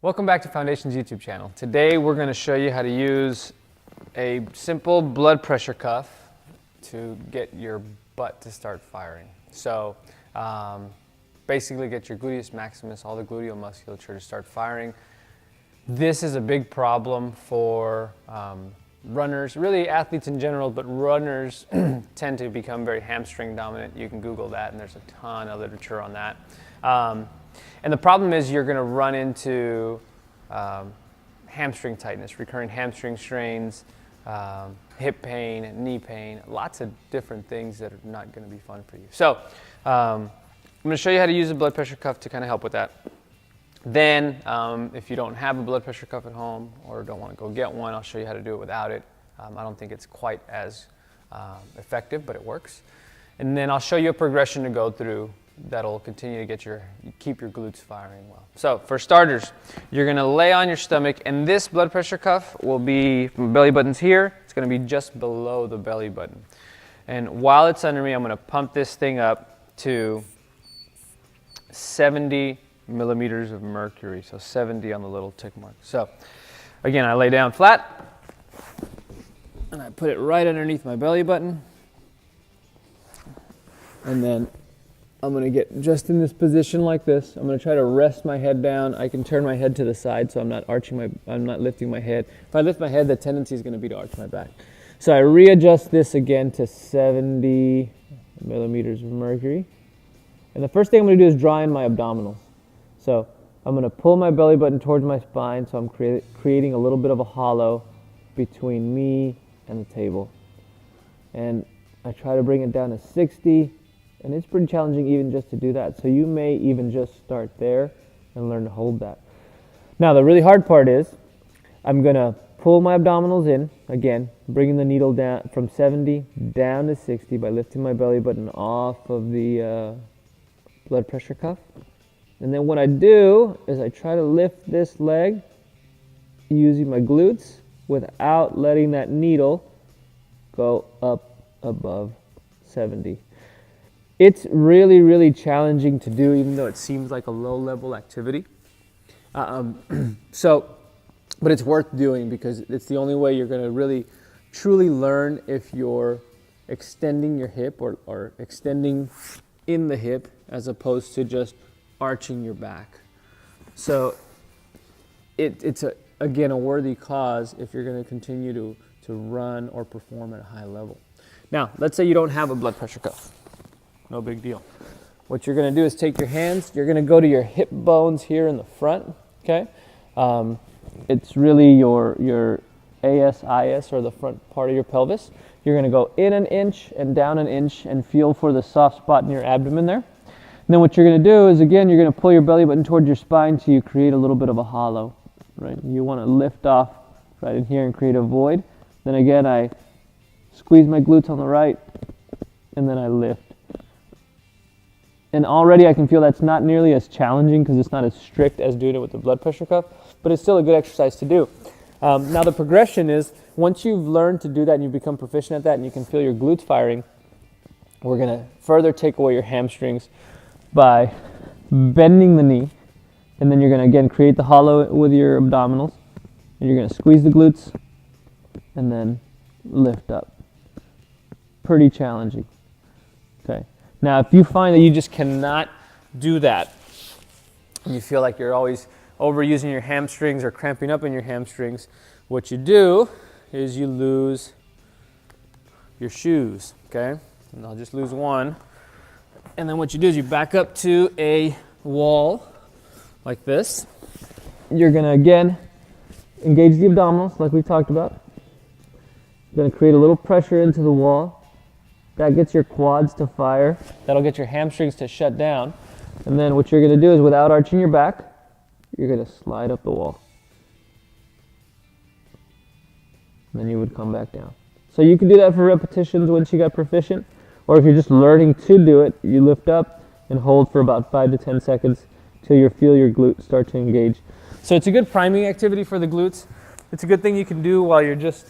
Welcome back to Foundation's YouTube channel. Today we're going to show you how to use a simple blood pressure cuff to get your butt to start firing. So basically get your gluteus maximus, all the gluteal musculature to start firing. This is a big problem for runners, really athletes in general, but runners tend to become very hamstring dominant. You can Google that and there's a ton of literature on that. And the problem is you're going to run into hamstring tightness, recurring hamstring strains, hip pain, knee pain, lots of different things that are not going to be fun for you. So I'm going to show you how to use a blood pressure cuff to kind of help with that. Then if you don't have a blood pressure cuff at home or don't want to go get one, I'll show you how to do it without it. I don't think it's quite as effective, but it works. And then I'll show you a progression to go through that'll continue to keep your glutes firing well. So for starters, you're going to lay on your stomach, and this blood pressure cuff will be from belly buttons here. It's going to be just below the belly button. And while it's under me, I'm going to pump this thing up to 70 millimeters of mercury. So 70 on the little tick mark. So again, I lay down flat and I put it right underneath my belly button. And then I'm going to get just in this position like this. I'm going to try to rest my head down. I can turn my head to the side so I'm not lifting my head. If I lift my head, the tendency is going to be to arch my back. So I readjust this again to 70 millimeters of mercury. And the first thing I'm going to do is draw in my abdominals. So I'm going to pull my belly button towards my spine, so I'm creating a little bit of a hollow between me and the table. And I try to bring it down to 60. And it's pretty challenging even just to do that. So you may even just start there and learn to hold that. Now the really hard part is I'm going to pull my abdominals in, again, bringing the needle down from 70 down to 60 by lifting my belly button off of the blood pressure cuff. And then what I do is I try to lift this leg using my glutes without letting that needle go up above 70. It's really, really challenging to do, even though it seems like a low-level activity. But it's worth doing because it's the only way you're going to really, truly learn if you're extending your hip or extending in the hip as opposed to just arching your back. So it's again, a worthy cause if you're going to continue to run or perform at a high level. Now, let's say you don't have a blood pressure cuff. No big deal. What you're going to do is take your hands, you're going to go to your hip bones here in the front, okay? It's really your ASIS, or the front part of your pelvis. You're going to go in an inch and down an inch and feel for the soft spot in your abdomen there. And then what you're going to do is, again, you're going to pull your belly button towards your spine so you create a little bit of a hollow, right? You want to lift off right in here and create a void. Then again, I squeeze my glutes on the right, and then I lift. And already I can feel that's not nearly as challenging because it's not as strict as doing it with the blood pressure cuff, but it's still a good exercise to do. Now the progression is, once you've learned to do that and you become proficient at that and you can feel your glutes firing, we're going to further take away your hamstrings by bending the knee. And then you're going to, again, create the hollow with your abdominals. And you're going to squeeze the glutes and then lift up. Pretty challenging. Okay. Now, if you find that you just cannot do that, and you feel like you're always overusing your hamstrings or cramping up in your hamstrings, what you do is you lose your shoes, okay? And I'll just lose one. And then what you do is you back up to a wall like this. You're going to, again, engage the abdominals like we talked about. You're going to create a little pressure into the wall. That gets your quads to fire. That'll get your hamstrings to shut down. And then what you're going to do is, without arching your back, you're going to slide up the wall. And then you would come back down. So you can do that for repetitions once you got proficient. Or if you're just learning to do it, you lift up and hold for about 5 to 10 seconds till you feel your glutes start to engage. So it's a good priming activity for the glutes. It's a good thing you can do while you're just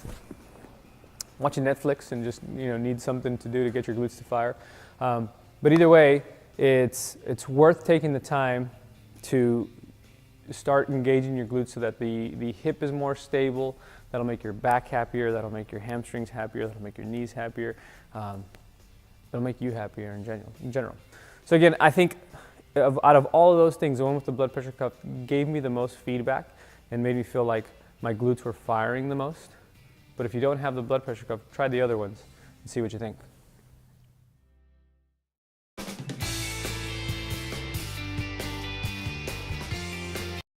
watching Netflix and just need something to do to get your glutes to fire. But either way, it's worth taking the time to start engaging your glutes so that the hip is more stable. That'll make your back happier, that'll make your hamstrings happier, that'll make your knees happier. It'll make you happier in general. So again, I think out of all of those things, the one with the blood pressure cuff gave me the most feedback and made me feel like my glutes were firing the most. But if you don't have the blood pressure cuff, try the other ones and see what you think.